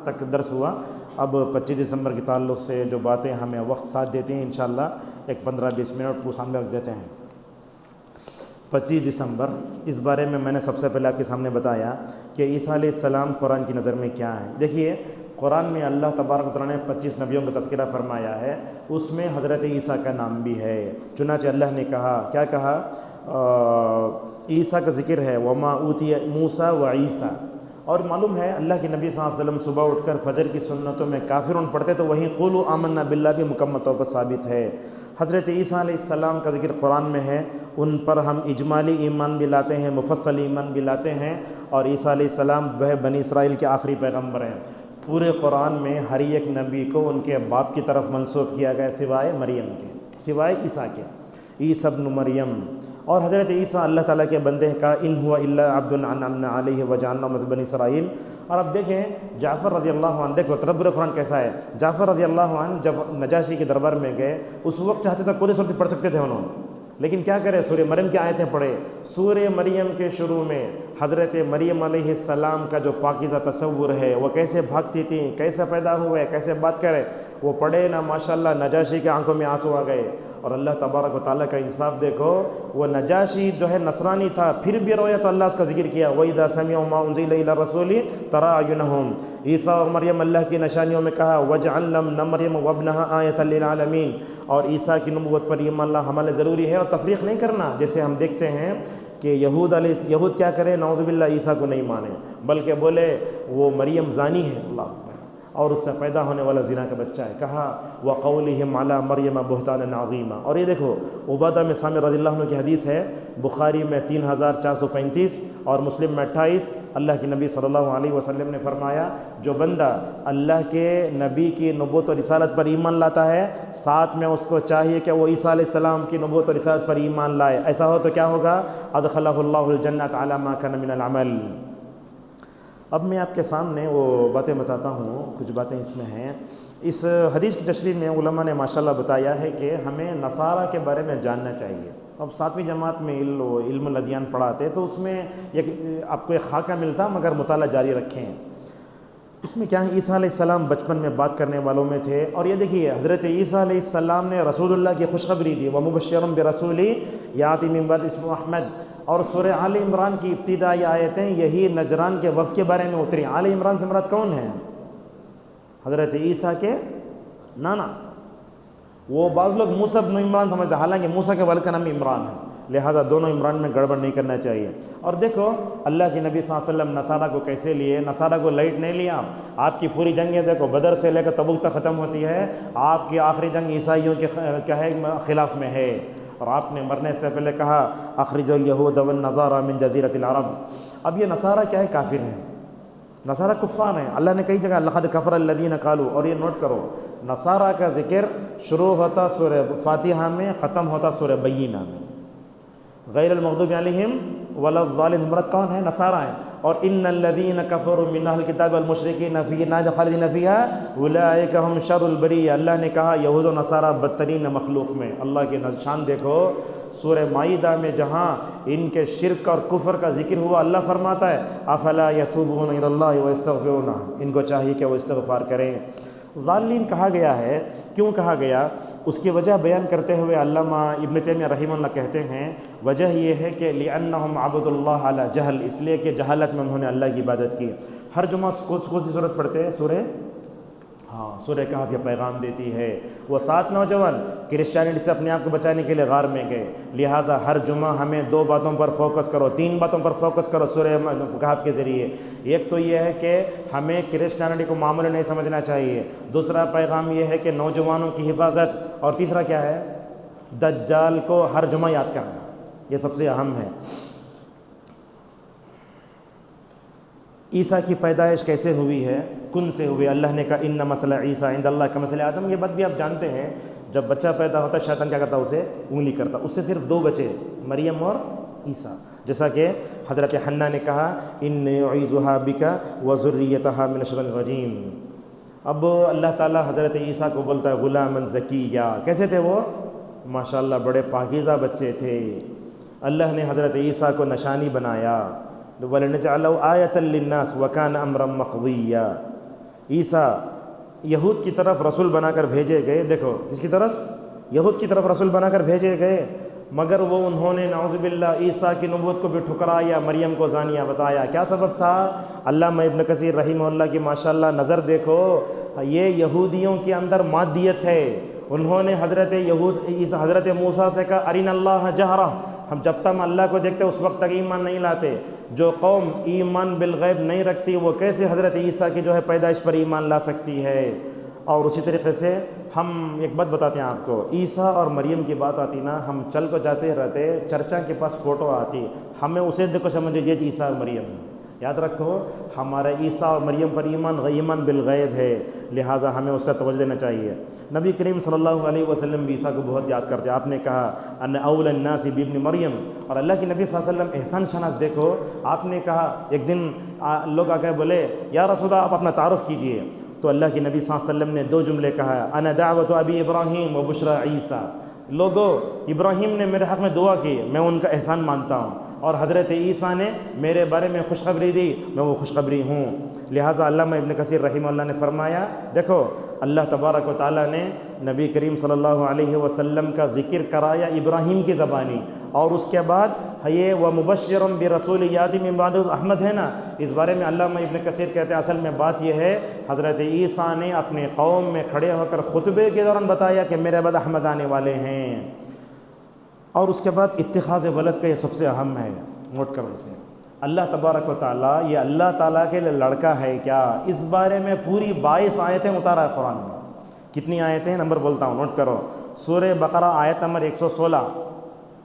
تک درس ہوا. اب 25 دسمبر کے تعلق سے جو باتیں ہمیں وقت ساتھ دیتی ہیں انشاءاللہ ایک 15-20 منٹ کو سامنے رکھ دیتے ہیں. 25 دسمبر اس بارے میں نے سب سے پہلے آپ کے سامنے بتایا کہ عیسیٰ علیہ السلام قرآن کی نظر میں کیا ہے. دیکھیے قرآن میں اللہ تبارک و تعالیٰ نے 25 نبیوں کا تذکرہ فرمایا ہے، اس میں حضرت عیسیٰ کا نام بھی ہے. چنانچہ اللہ نے کہا، کیا کہا؟ عیسیٰ کا ذکر ہے، وما اوتی موسیٰ و عیسیٰ. اور معلوم ہے اللہ کے نبی صلی اللہ علیہ وسلم صبح اٹھ کر فجر کی سنتوں میں کافرون پڑھتے تو وہیں قولوا آمنا باللہ بھی مکمل طور پر ثابت ہے. حضرت عیسیٰ علیہ السلام کا ذکر قرآن میں ہے، ان پر ہم اجمالی ایمان بھی لاتے ہیں، مفصل ایمان بھی لاتے ہیں. اور عیسیٰ علیہ السلام بنی اسرائیل کے آخری پیغمبر ہیں. پورے قرآن میں ہر ایک نبی کو ان کے باپ کی طرف منسوب کیا گیا سوائے مریم کے، سوائے عیسیٰ کے، عیسیٰ ابن مریم. اور حضرت عیسیٰ اللہ تعالیٰ کے بندے کا ان ہوا الا عبد انعمنا علیہ وجعلناہ مثل بنی اسرائیل. اور اب دیکھیں جعفر رضی اللہ عنہ، دیکھو تدبر قرآن کیسا ہے. جعفر رضی اللہ عنہ جب نجاشی کے دربار میں گئے اس وقت چاہتے تھے پوری صورت پڑھ سکتے تھے انہوں، لیکن کیا کرے، سورہ مریم کی آیتیں پڑھے. سورہ مریم کے شروع میں حضرت مریم علیہ السلام کا جو پاکیزہ تصور ہے، وہ کیسے بھاگتی تھیں، کیسے پیدا ہوئے، کیسے بات کرے، وہ پڑھے نا ماشاءاللہ نجاشی کے آنکھوں میں آنسو آ گئے. اور اللہ تبارک و تعالیٰ کا انصاف دیکھو، وہ نجاشی جو ہے نصرانی تھا پھر بھی رویا تو اللہ اس کا ذکر کیا. وَإِذَا سَمِعُوا مَا أُنزِلَ إِلَى الرَّسُولِ تَرَىٰ أَعْيُنَهُمْ. عیسیٰ اور مریم اللہ کی نشانیوں میں کہا وَجْعَلْنَا ابْنَ مَرْيَمَ وَابْنَهَا آیَةً لِلْعَالَمِينَ. اور عیسیٰ کی نبوت پر ایمان لانا ہمارے ضروری ہے اور تفریق نہیں کرنا. جیسے ہم دیکھتے ہیں کہ یہود کیا کرے، نعوذ باللہ عیسیٰ کو نہیں مانے، بلکہ بولے وہ مریم زانی ہے، اللہ اکبر، اور اس سے پیدا ہونے والا زنا کا بچہ ہے. کہا وَقَوْلِهِمْ عَلَىٰ مَرْيَمَ بُهْتَانًا عَظِيمًا. اور یہ دیکھو عبادہ میں سامر رضی اللہ عنہ کی حدیث ہے، بخاری میں 3435 اور مسلم میں 28. اللہ کے نبی صلی اللہ علیہ وسلم نے فرمایا جو بندہ اللہ کے نبی کی نبوت و رسالت پر ایمان لاتا ہے، ساتھ میں اس کو چاہیے کہ وہ عیسیٰ علیہ السلام کی نبوت و رسالت پر ایمان لائے. ایسا ہو تو کیا ہوگا؟ ادخلہ اللہ الجنۃ علی ما کان من العمل. اب میں آپ کے سامنے وہ باتیں بتاتا ہوں، کچھ باتیں اس میں ہیں. اس حدیث کی تشریح میں علماء نے ماشاءاللہ بتایا ہے کہ ہمیں نصارہ کے بارے میں جاننا چاہیے. اب 7ویں جماعت میں علم الادیان پڑھاتے تو اس میں آپ کو ایک خاکہ ملتا، مگر مطالعہ جاری رکھیں. اس میں کیا ہے، عیسیٰ علیہ السلام بچپن میں بات کرنے والوں میں تھے. اور یہ دیکھیے حضرت عیسیٰ علیہ السلام نے رسول اللہ کی خوشخبری دی، وَمُبَشِّرًا بِرَسُولٍ یَأْتِی مِن بَعْدِهِ اسْمُهُ احمد. اور سورہ آل عمران کی ابتدائی آیتیں یہی نجران کے وفد کے بارے میں اتری. آل عمران سے مراد کون ہے؟ حضرت عیسیٰ کے نانا. وہ بعض لوگ موسیٰ بن عمران سمجھتے ہیں، حالانکہ موسیٰ کے والد کا نام عمران ہے، لہٰذا دونوں عمران میں گڑبڑ نہیں کرنا چاہیے. اور دیکھو اللہ کے نبی صلی اللہ علیہ وسلم نصارہ کو کیسے لیے، نصارہ کو لائٹ نہیں لیا. آپ کی پوری جنگیں دیکھو بدر سے لے کر تبوک تک ختم ہوتی ہے، آپ کی آخری جنگ عیسائیوں کے کیا ہے خلاف میں ہے. اور آپ نے مرنے سے پہلے کہا اخرجوا الیہود والنصارى من جزیرۃ العرب. اب یہ نصارہ کیا ہے؟ کافر ہیں، نصارہ کفار ہیں. اللہ نے کئی جگہ لقد کفر الذین قالوا. اور یہ نوٹ کرو نصارہ کا ذکر شروع ہوتا سورہ فاتحہ میں، ختم ہوتا سورہ بینہ میں. غیر المغضوب علیہم ولا الضالین مراد کون ہے؟ نصارہ ہیں. اور ان الذین کفروا من اہل الکتاب والمشرکین فی نار خالدین فیہا اولئک هم شر البریہ. اللہ نے کہا یہود و نصارہ بدترین مخلوق میں. اللہ کے شان دیکھو سورہ مائدہ میں جہاں ان کے شرک اور کفر کا ذکر ہوا، اللہ فرماتا ہے افلا یتوبون الی اللہ ویستغفرونہ، ان کو چاہیے کہ وہ استغفار کریں. ظالین کہا گیا ہے، کیوں کہا گیا اس کی وجہ بیان کرتے ہوئے علامہ ابن تیمیہ رحمہ اللہ کہتے ہیں وجہ یہ ہے کہ لأنہم عبدوا اللہ علی جہل، اس لیے کہ جہالت میں انہوں نے اللہ کی عبادت کی. ہر جمعہ کون سی صورت پڑھتے ہیں؟ سورہ کہف یہ پیغام دیتی ہے. وہ 7 نوجوان کرسچینٹی سے اپنے آپ کو بچانے کے لیے غار میں گئے، لہٰذا ہر جمعہ ہمیں 2 باتوں پر فوکس کرو، 3 باتوں پر فوکس کرو سورہ کہف کے ذریعے. ایک تو یہ ہے کہ ہمیں کرسچینٹی کو معمولی نہیں سمجھنا چاہیے. دوسرا پیغام یہ ہے کہ نوجوانوں کی حفاظت. اور تیسرا کیا ہے؟ دجال کو ہر جمعہ یاد کرنا، یہ سب سے اہم ہے. عیسیٰ کی پیدائش کیسے ہوئی ہے؟ کن سے ہوئی. اللہ نے کہا ان مثل عیسیٰ عند اللہ کمثل آدم. یہ بات بھی آپ جانتے ہیں جب بچہ پیدا ہوتا ہے شیطان کیا کرتا ہے؟ اسے انگلی کرتا. اس سے صرف 2 بچے، مریم اور عیسیٰ. جیسا کہ حضرت حنہ نے کہا انی اعیذھا بک وذریتھا من الشیطان الرجیم. اب اللہ تعالیٰ حضرت عیسیٰ کو بولتا ہے غلاما زکیہ. کیسے تھے وہ؟ ماشاءاللہ بڑے پاکیزہ بچے تھے. اللہ نے حضرت عیسیٰ کو نشانی بنایا. وَلَنَجْعَلَهُ آیَةً لِلنَّاسِ وَكَانَ أَمْرًا مَقْضِيًّا. عیسیٰ یہود کی طرف رسول بنا کر بھیجے گئے، دیکھو کس کی طرف؟ یہود کی طرف رسول بنا کر بھیجے گئے، مگر وہ انہوں نے نعوذ باللہ عیسیٰ کی نبوت کو بھی ٹھکرایا، مریم کو زانیہ بتایا۔ کیا سبب تھا؟ علامہ ابن کثیر رحمہ اللہ کی ماشاءاللہ نظر دیکھو، یہ یہودیوں کے اندر مادیت ہے۔ انہوں نے حضرت موسیٰ سے کہا ارنا اللہ جہرہ، ہم جب تک ہم اللہ کو دیکھتے اس وقت تک ایمان نہیں لاتے۔ جو قوم ایمان بالغیب نہیں رکھتی وہ کیسے حضرت عیسیٰ کی پیدائش پر ایمان لا سکتی ہے؟ اور اسی طریقے سے ہم ایک بات بتاتے ہیں آپ کو، عیسیٰ اور مریم کی بات آتی نا، ہم چل کو جاتے رہتے، چرچا کے پاس فوٹو آتی، ہمیں اسے دیکھو سمجھے یہ عیسیٰ اور مریم ہے۔ یاد رکھو ہمارا عیسیٰ اور مریم پر ایمان بالغیب ہے، لہٰذا ہمیں اس کا توجہ دینا چاہیے۔ نبی کریم صلی اللہ علیہ وسلم بھی عیسیٰ کو بہت یاد کرتے۔ آپ نے کہا ان اول الناس بابن مریم، اور اللہ کے نبی صلی اللہ علیہ وسلم احسان شناس دیکھو، آپ نے کہا ایک دن لوگ آ کے بولے یا رسول اللہ آپ اپنا تعارف کیجئے، تو اللہ کے نبی صلی اللہ علیہ وسلم نے 2 جملے کہا، انا دعوت ابی ابراہیم و بشرا عیسیٰ، لوگو ابراہیم نے میرے حق میں دعا کی، میں ان کا احسان مانتا ہوں، اور حضرت عیسیٰ نے میرے بارے میں خوشخبری دی، میں وہ خوشخبری ہوں۔ لہٰذا علامہ ابن کثیر رحمہ اللہ نے فرمایا، دیکھو اللہ تبارک و تعالیٰ نے نبی کریم صلی اللہ علیہ وسلم کا ذکر کرایا ابراہیم کی زبانی، اور اس کے بعد یہ ومبشرا برسول یاتی من بعد احمد ہے نا، اس بارے میں علامہ ابن کثیر کہتے ہیں اصل میں بات یہ ہے حضرت عیسیٰ نے اپنے قوم میں کھڑے ہو کر خطبے کے دوران بتایا کہ میرے بعد احمد آنے والے ہیں۔ اور اس کے بعد اتخاذ ولد کا یہ سب سے اہم ہے، نوٹ کرو اسے۔ اللہ تبارک و تعالیٰ، یہ اللہ تعالیٰ کے لیے لڑکا ہے کیا؟ اس بارے میں پوری 22 آیتیں اتارا ہے قرآن میں۔ کتنی آیتیں؟ نمبر بولتا ہوں، نوٹ کرو۔ سورہ بقرہ آیت نمبر 116،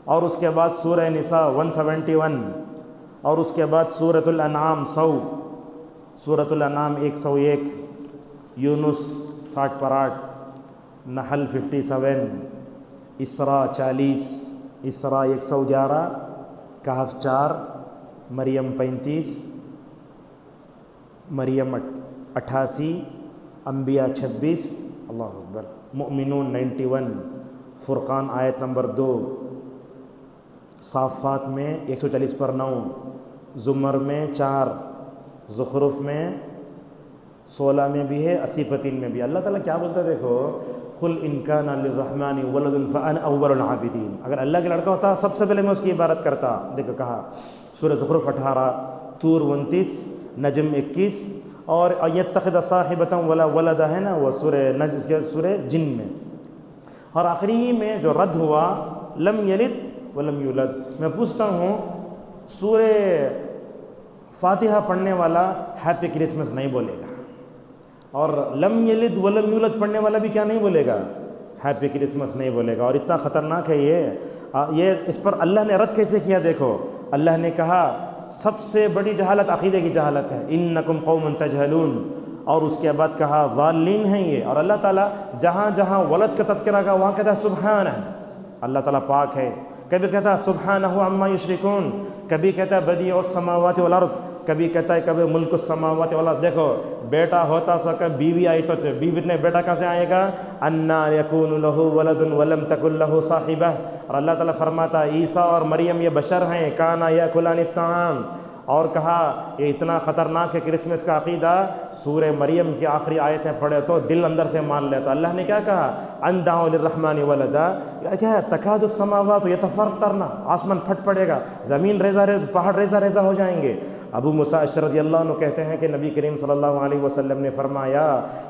اور اس کے بعد سورہ نساء 171، اور اس کے بعد سورۃ الانعام 100، سورۃ الانعام 101، یونس 60 پر 8، نحل 57، اسراء 40، اسراء 111، کہف 4، مریم 35، مریم 88، انبیاء 26، اللہ اکبر، مؤمنون 91، فرقان آیت نمبر 2، صافات میں 140 پر 9، زمر میں 4، زخرف میں 16 میں بھی ہے، 80 پر 3 میں بھی۔ اللہ تعالیٰ کیا بولتا ہے دیکھو، قل ان کان للرحمن ولد فانا اول العابدین، اگر اللہ کا لڑکا ہوتا سب سے پہلے میں اس کی عبادت کرتا۔ دیکھو کہا سورہ زخرف 18، طور 29، نجم 21، اور یتخذ صاحبۃ ولا ولد ہے نا، وہ سورہ جن میں۔ اور آخری میں جو رد ہوا لم یلد ولم یولد، میں پوچھتا ہوں سورہ فاتحہ پڑھنے والا ہیپی کرسمس نہیں بولے گا، اور لم یلد ولم یولد پڑھنے والا بھی کیا نہیں بولے گا؟ ہیپی کرسمس نہیں بولے گا۔ اور اتنا خطرناک ہے یہ اس پر اللہ نے رد کیسے کیا؟ دیکھو اللہ نے کہا سب سے بڑی جہالت عقیدے کی جہالت ہے، انکم قوم تجہلون، اور اس کے بعد کہا ضالین ہیں یہ۔ اور اللہ تعالیٰ جہاں جہاں ولد کا تذکرہ کا وہاں کہتا ہے سبحانہ، اللہ تعالیٰ پاک ہے، کبھی کہتا ہے سبحانہ عما یشرکون، کبھی کہتا ہے بدیع السماوات والارض، کبھی کہتا ہے کبھی ملک السماوات والارض۔ دیکھو بیٹا ہوتا سو کہ بیوی آئی تو بیوی نے بیٹا کیسے آئے گا؟ انا یکون لہ ولد ولم تکن لہ صاحبہ۔ اور اللہ تعالیٰ فرماتا عیسیٰ اور مریم یہ بشر ہیں، کانا یاکلان الطعام۔ اور کہا یہ اتنا خطرناک ہے کرسمس کا عقیدہ، سورہ مریم کی آخری آیتیں پڑھے تو دل اندر سے مان لیتا۔ اللہ نے کیا کہا؟ ان دعوا للرحمن ولدا، کیا ہے؟ تکاد السماوات یتفطرن، آسمان پھٹ پڑے گا، زمین ریزہ ریزہ، پہاڑ ریزہ ریزہ ہو جائیں گے۔ ابو موسیٰ اشعری رضی اللہ عنہ کہتے ہیں کہ نبی کریم صلی اللہ علیہ وسلم نے فرمایا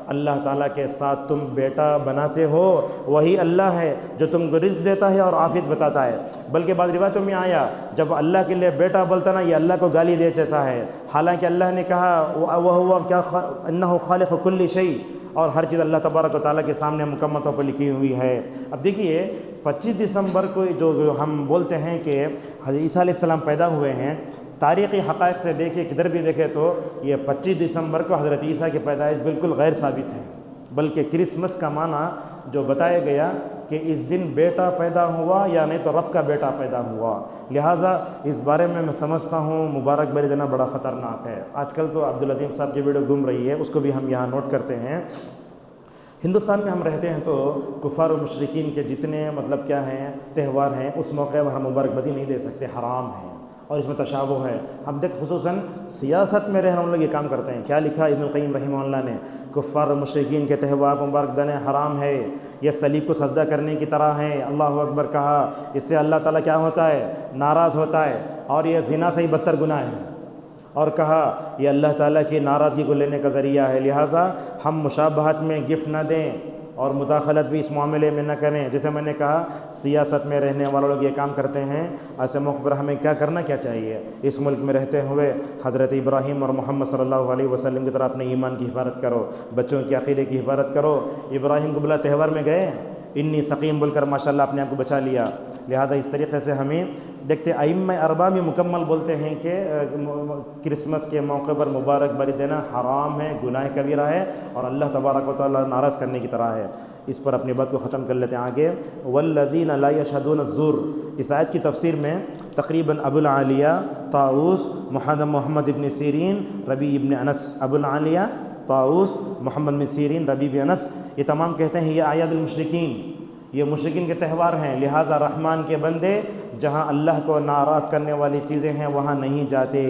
اللہ تعالیٰ کے ساتھ تم بیٹا بناتے ہو، وہی اللہ ہے جو تم کو رزق دیتا ہے اور عافیت بتاتا ہے۔ بلکہ بعض روایتوں میں آیا جب اللہ کے لیے بیٹا بولتا نا یہ اللہ کو گالی دے جیسا ہے، حالانکہ اللہ نے کہا وہ کیا انہ خالق کل شیء، اور ہر چیز اللہ تبارک و تعالیٰ کے سامنے مکمل طور پر لکھی ہوئی ہے۔ اب دیکھیے 25 دسمبر کو جو ہم بولتے ہیں کہ حضرت عیسیٰ علیہ السلام پیدا ہوئے ہیں، تاریخی حقائق سے دیکھیں کدھر بھی دیکھیں تو یہ 25 دسمبر کو حضرت عیسیٰ کی پیدائش بالکل غیر ثابت ہے، بلکہ کرسمس کا معنی جو بتایا گیا کہ اس دن بیٹا پیدا ہوا یا نہیں تو رب کا بیٹا پیدا ہوا، لہٰذا اس بارے میں سمجھتا ہوں مبارک بری دینا بڑا خطرناک ہے۔ آج کل تو عبدالعظیم صاحب کی ویڈیو گھوم رہی ہے، اس کو بھی ہم یہاں نوٹ کرتے ہیں۔ ہندوستان میں ہم رہتے ہیں تو کفار و مشرکین کے جتنے کیا ہیں تہوار ہیں، اس موقع پر ہم مبارک بدی نہیں دے سکتے، حرام ہے۔ اور اس میں تشابہ ہے۔ ہم دیکھ خصوصاً سیاست میں رہنے والے لوگ یہ کام کرتے ہیں۔ کیا لکھا ابن القیم رحمہ اللہ نے؟ کفار اور مشرکین کے تہوار مبارک دن حرام ہے، یہ صلیب کو سجدہ کرنے کی طرح ہے، اللہ اکبر کہا، اس سے اللہ تعالیٰ کیا ہوتا ہے؟ ناراض ہوتا ہے، اور یہ زنا سے ہی بدتر گناہ ہے، اور کہا یہ اللہ تعالیٰ کی ناراضگی کو لینے کا ذریعہ ہے، لہٰذا ہم مشابہت میں گفٹ نہ دیں اور مداخلت بھی اس معاملے میں نہ کریں۔ جیسے میں نے کہا سیاست میں رہنے والے لوگ یہ کام کرتے ہیں، ایسے موقع پر ہمیں کیا کرنا کیا چاہیے؟ اس ملک میں رہتے ہوئے حضرت ابراہیم اور محمد صلی اللہ علیہ وسلم کی طرح اپنے ایمان کی حفاظت کرو، بچوں کے عقیدے کی حفاظت کرو۔ ابراہیم کو بلا تہوار میں گئے، انی سقیم بول کر ماشاءاللہ اپنے آپ کو بچا لیا۔ لہذا اس طریقے سے ہمیں دیکھتے ائمہ اربعہ میں مکمل بولتے ہیں کہ کرسمس کے موقع پر مبارک باری دینا حرام ہے، گناہ کبیرہ ہے، اور اللہ تبارک و تعالیٰ ناراض کرنے کی طرح ہے۔ اس پر اپنی بات کو ختم کر لیتے ہیں آگے۔ والذین لا یشہدون الزور، اس آیت کی تفسیر میں تقریباً ابو العالیہ، طاؤوس، محمد ابن سیرین، ربیع ابن انس، ابو العالیہ، طاؤوس، محمد بن سیرین، ربیع بن انس، یہ تمام کہتے ہیں یہ اعیاد المشرکین، یہ مشرکین کے تہوار ہیں، لہٰذا رحمان کے بندے جہاں اللہ کو ناراض کرنے والی چیزیں ہیں وہاں نہیں جاتے۔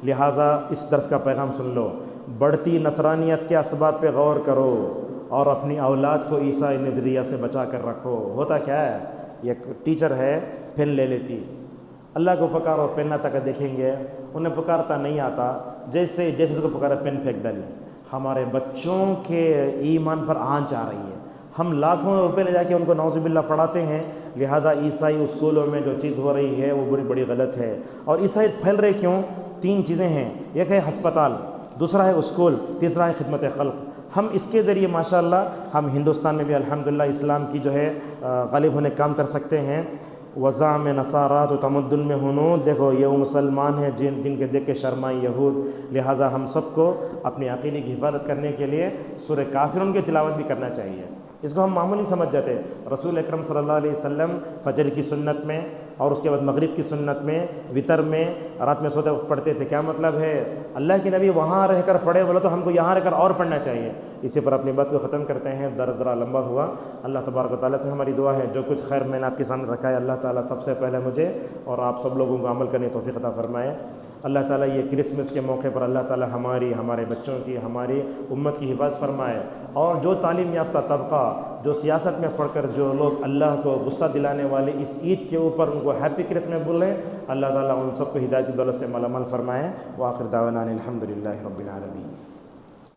لہٰذا اس درس کا پیغام سن لو، بڑھتی نصرانیت کے اسباب پہ غور کرو اور اپنی اولاد کو عیسائی نظریہ سے بچا کر رکھو۔ ہوتا کیا ہے، ایک ٹیچر ہے پین لے لیتی، اللہ کو پکارو پین نہ تک دیکھیں گے، انہیں پکارتا نہیں آتا، جیسے اس کو پکارا پین پھینک ڈالی۔ ہمارے بچوں کے ایمان پر آنچ آ رہی ہے، ہم لاکھوں روپے لے جا کے ان کو نعوذ باللہ پڑھاتے ہیں، لہذا عیسائی اسکولوں میں جو چیز ہو رہی ہے وہ بڑی غلط ہے۔ اور عیسائی پھیل رہے کیوں؟ 3 چیزیں ہیں، ایک ہے ہسپتال، دوسرا ہے اسکول، تیسرا ہے خدمت خلق۔ ہم اس کے ذریعے ماشاءاللہ ہم ہندوستان میں بھی الحمدللہ اسلام کی جو ہے غالب ہونے کام کر سکتے ہیں۔ وضع میں نصارات و تمدن میں ہنود، دیکھو یہ وہ مسلمان ہیں جن کے دیکھ کے شرمائے یہود، لہٰذا ہم سب کو اپنی عقیدے کی حفاظت کرنے کے لیے سورہ کافرون کی تلاوت بھی کرنا چاہیے۔ اس کو ہم معمولی سمجھ جاتے ہیں۔ رسول اکرم صلی اللہ علیہ وسلم فجر کی سنت میں اور اس کے بعد مغرب کی سنت میں، وطر میں، رات میں سوتے وقت پڑھتے تھے۔ کیا مطلب ہے؟ اللہ کے نبی وہاں رہ کر پڑھے بولے تو ہم کو یہاں رہ کر اور پڑھنا چاہیے۔ اسی پر اپنی بات کو ختم کرتے ہیں، درس ذرا لمبا ہوا۔ اللہ تبارک و تعالیٰ سے ہماری دعا ہے جو کچھ خیر میں نے آپ کے سامنے رکھا ہے، اللہ تعالیٰ سب سے پہلے مجھے اور آپ سب لوگوں کو عمل کرنے کی توفیق عطا فرمائے۔ اللہ تعالیٰ یہ کرسمس کے موقع پر اللہ تعالیٰ ہمارے بچوں کی، ہماری امت کی حفاظت فرمائے، اور جو تعلیم یافتہ طبقہ جو سیاست میں پڑھ کر جو لوگ اللہ کو غصہ دلانے والے اس عید کے اوپر ان کو ہیپی کرسمس بولیں، اللہ تعالیٰ ان سب کو ہدایت کی دولت سے مالا مال فرمائے۔ وآخر دعوانا الحمدللہ رب العالمین۔